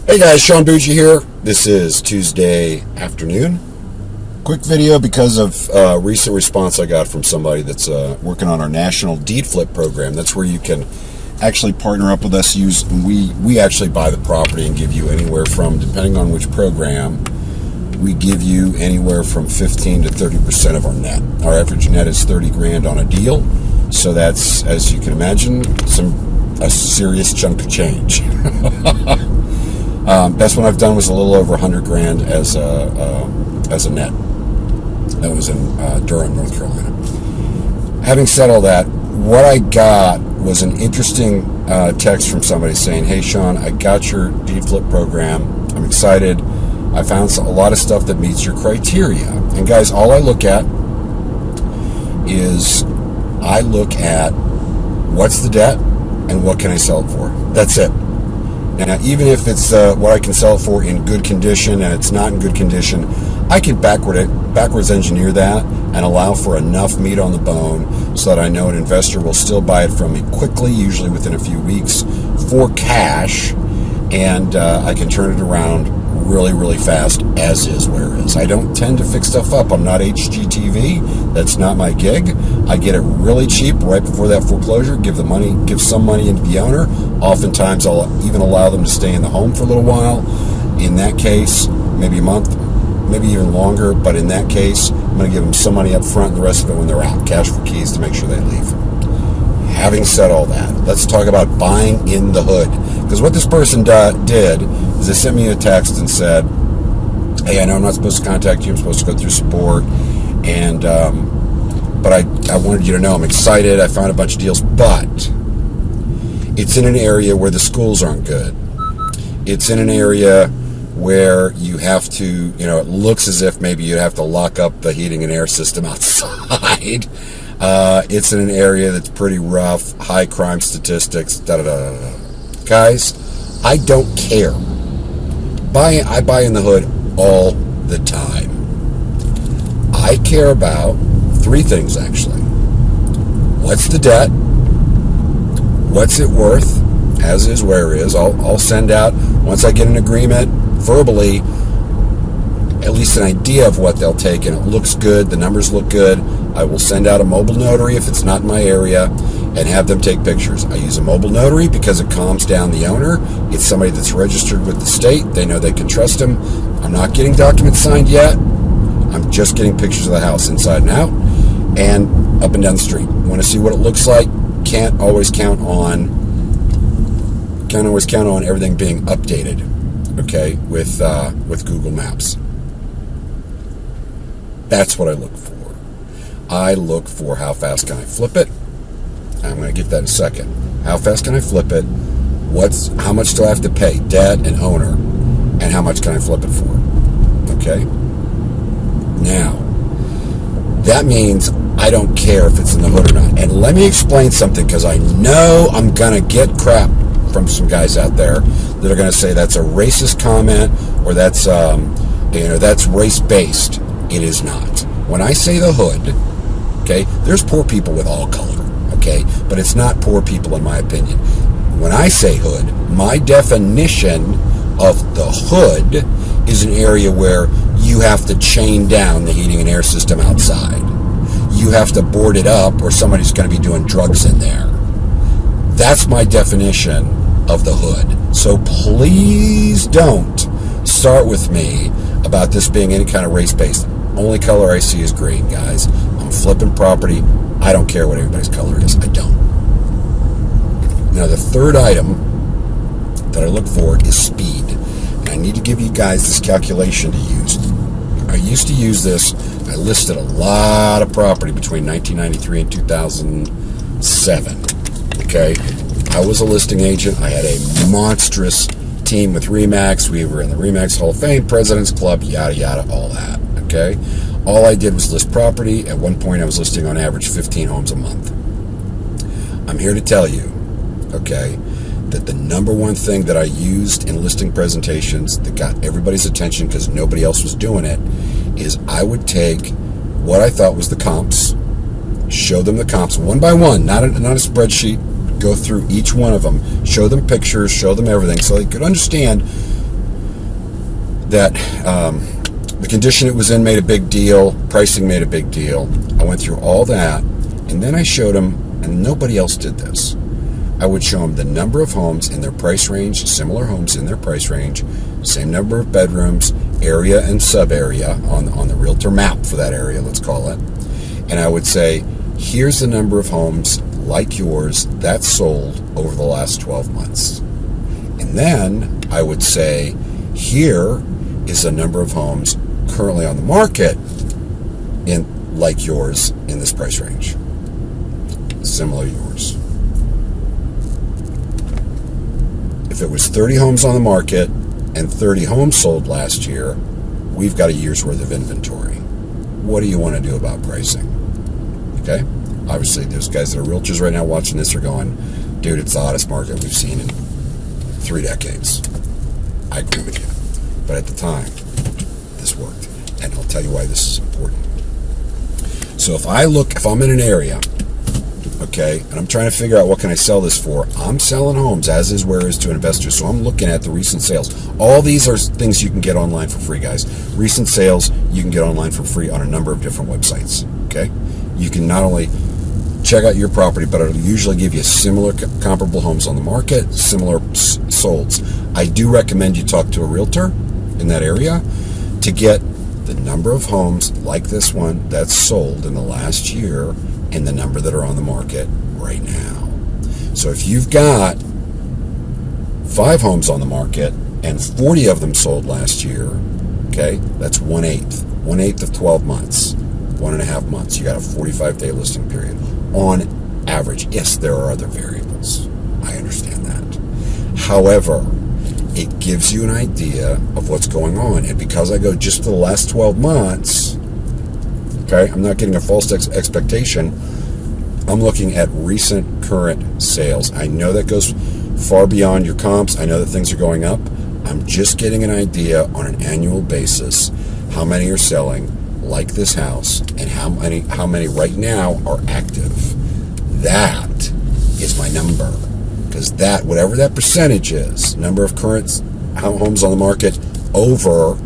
Hey guys, Sean Bucci here. This is Tuesday afternoon. Quick video because of a recent response I got from somebody that's working on our national deed flip program. That's where you can actually partner up with us. We actually buy the property and give you anywhere from, depending on which program, we give you anywhere from 15 to 30% of our net. Our average net is 30 grand on a deal, so that's, as you can imagine, a serious chunk of change. Best one I've done was a little over 100 grand as a net. That was in Durham, North Carolina. Having said all that, what I got was an interesting text from somebody saying, "Hey Sean, I got your deed flip program. I'm excited. I found a lot of stuff that meets your criteria." And guys, all I look at is what's the debt and what can I sell it for. That's it. Now, even if it's what I can sell it for in good condition and it's not in good condition, I can backwards engineer that and allow for enough meat on the bone so that I know an investor will still buy it from me quickly, usually within a few weeks, for cash, and I can turn it around really, really fast, as is, where is. I don't tend to fix stuff up. I'm not HGTV. That's not my gig. I get it really cheap right before that foreclosure, give some money into the owner. Oftentimes, I'll even allow them to stay in the home for a little while. In that case, maybe a month, maybe even longer, but in that case, I'm going to give them some money up front and the rest of it when they're out. Cash for keys to make sure they leave. Having said all that, let's talk about buying in the hood. Because what this person did is they sent me a text and said, "Hey, I know I'm not supposed to contact you. I'm supposed to go through support. But I wanted you to know I'm excited. I found a bunch of deals, but it's in an area where the schools aren't good. It's in an area where you have to, it looks as if maybe you'd have to lock up the heating and air system outside. It's in an area that's pretty rough, high crime statistics, da-da-da-da-da." Guys, I don't care. I buy in the hood all the time. I care about three things, actually. What's the debt? What's it worth? As is, where is. I'll send out, once I get an agreement verbally, at least an idea of what they'll take, and it looks good, the numbers look good, I will send out a mobile notary if it's not in my area and have them take pictures. I use a mobile notary because it calms down the owner. It's somebody that's registered with the state. They know they can trust him. I'm not getting documents signed yet. I'm just getting pictures of the house inside and out and up and down the street. Want to see what it looks like? Can't always count on everything being updated, okay, with Google Maps. That's what I look for. I look for how fast can I flip it. I'm going to get that in a second. How fast can I flip it? How much do I have to pay, debt and owner, and how much can I flip it for? Okay? Now, that means I don't care if it's in the hood or not. And let me explain something, because I know I'm going to get crap from some guys out there that are going to say that's a racist comment or that's race-based. It is not. When I say the hood, okay, there's poor people with all color, okay, but it's not poor people in my opinion. When I say hood, my definition of the hood is an area where you have to chain down the heating and air system outside. You have to board it up or somebody's going to be doing drugs in there. That's my definition of the hood. So please don't start with me about this being any kind of race-based. Only color I see is green, guys. I'm flipping property. I don't care what everybody's color is. I don't. Now, the third item that I look for is speed. And I need to give you guys this calculation to use. I used to use this. I listed a lot of property between 1993 and 2007. Okay? I was a listing agent. I had a monstrous team with RE/MAX. We were in the RE/MAX Hall of Fame, President's Club, yada, yada, all that. Okay? All I did was list property. At one point, I was listing on average 15 homes a month. I'm here to tell you, okay, that the number one thing that I used in listing presentations that got everybody's attention because nobody else was doing it is I would take what I thought was the comps, show them the comps one by one, not a spreadsheet, go through each one of them, show them pictures, show them everything so they could understand that the condition it was in made a big deal, pricing made a big deal. I went through all that, and then I showed them, and nobody else did this, I would show them the number of homes in their price range, similar homes in their price range, same number of bedrooms, area and sub-area on the realtor map for that area, let's call it. And I would say, here's the number of homes like yours that sold over the last 12 months. And then I would say, here is the number of homes currently on the market in like yours in this price range. Similar to yours. If it was 30 homes on the market and 30 homes sold last year, we've got a year's worth of inventory. What do you want to do about pricing? Okay? Obviously, there's guys that are realtors right now watching this are going, dude, it's the hottest market we've seen in 3 decades. I agree with you. But at the time, this worked. And I'll tell you why this is important. So if I'm in an area, okay, and I'm trying to figure out what can I sell this for, I'm selling homes as is where is to investors. So I'm looking at the recent sales. All these are things you can get online for free, guys. Recent sales you can get online for free on a number of different websites. Okay, you can not only check out your property, but it'll usually give you similar comparable homes on the market, similar solds. I do recommend you talk to a realtor in that area to get the number of homes like this one that's sold in the last year and the number that are on the market right now. So if you've got 5 homes on the market and 40 of them sold last year, okay, that's 1/8. 1/8 of 12 months, 1.5 months. You got a 45-day listing period on average. Yes, there are other variables. I understand that. However, it gives you an idea of what's going on. And because I go just for the last 12 months, okay, I'm not getting a false expectation. I'm looking at recent current sales. I know that goes far beyond your comps. I know that things are going up. I'm just getting an idea on an annual basis how many are selling like this house and how many right now are active. That is my number. Because that, whatever that percentage is, number of current homes on the market over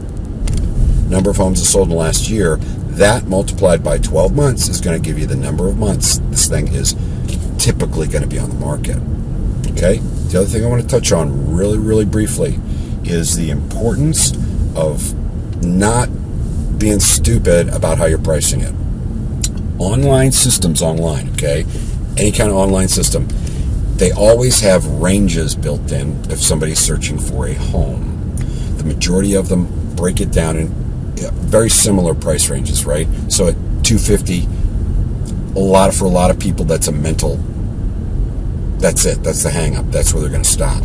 number of homes that sold in the last year, that multiplied by 12 months is going to give you the number of months this thing is typically going to be on the market. Okay? The other thing I want to touch on really, really briefly is the importance of not being stupid about how you're pricing it. Online systems okay? Any kind of online system, they always have ranges built in if somebody's searching for a home. The majority of them break it down in very similar price ranges, right? So at $250, for a lot of people, that's a mental, that's it. That's the hang up. That's where they're going to stop.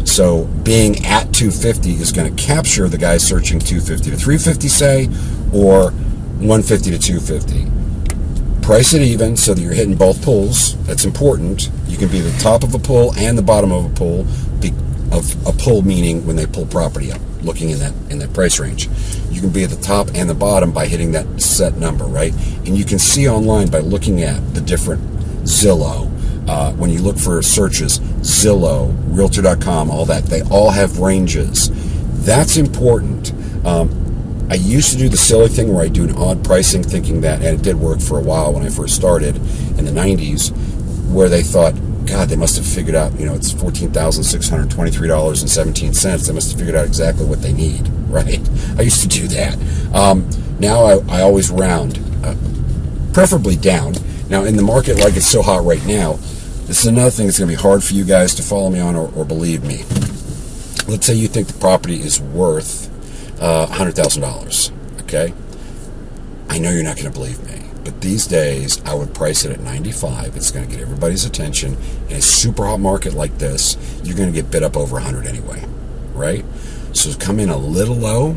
So being at $250 is going to capture the guy searching $250 to $350, say, or $150 to $250. Price it even so that you're hitting both pulls. That's important. You can be the top of a pull and the bottom of a pull. Of a pull meaning when they pull property up, looking in that price range. You can be at the top and the bottom by hitting that set number, right? And you can see online by looking at the different Zillow. When you look for searches, Zillow, Realtor.com, all that, they all have ranges. That's important. I used to do the silly thing where I do an odd pricing thinking that, and it did work for a while when I first started in the 90s, where they thought, God, they must have figured out, it's $14,623.17. They must have figured out exactly what they need, right? I used to do that. Now I always round, preferably down. Now, in the market like it's so hot right now, this is another thing that's going to be hard for you guys to follow me on or believe me. Let's say you think the property is worth $100,000, okay? I know you're not going to believe me, but these days I would price it at $95. It's going to get everybody's attention. In a super hot market like this, you're going to get bid up over 100 anyway, right? So come in a little low,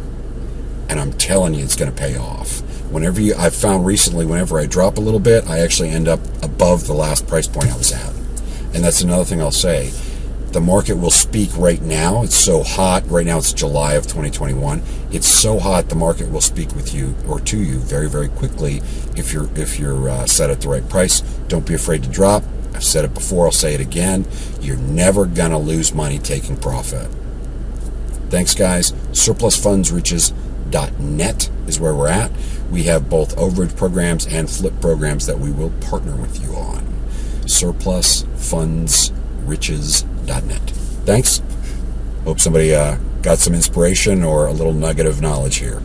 and I'm telling you, it's going to pay off. I've found recently, whenever I drop a little bit, I actually end up above the last price point I was at. And that's another thing I'll say. The market will speak right now. It's so hot. Right now it's July of 2021. It's so hot the market will speak with you or to you very, very quickly if you're set at the right price. Don't be afraid to drop. I've said it before. I'll say it again. You're never going to lose money taking profit. Thanks, guys. Surplusfundsriches.net is where we're at. We have both overage programs and flip programs that we will partner with you on. Surplusfundsriches.net. Thanks. Hope somebody got some inspiration or a little nugget of knowledge here.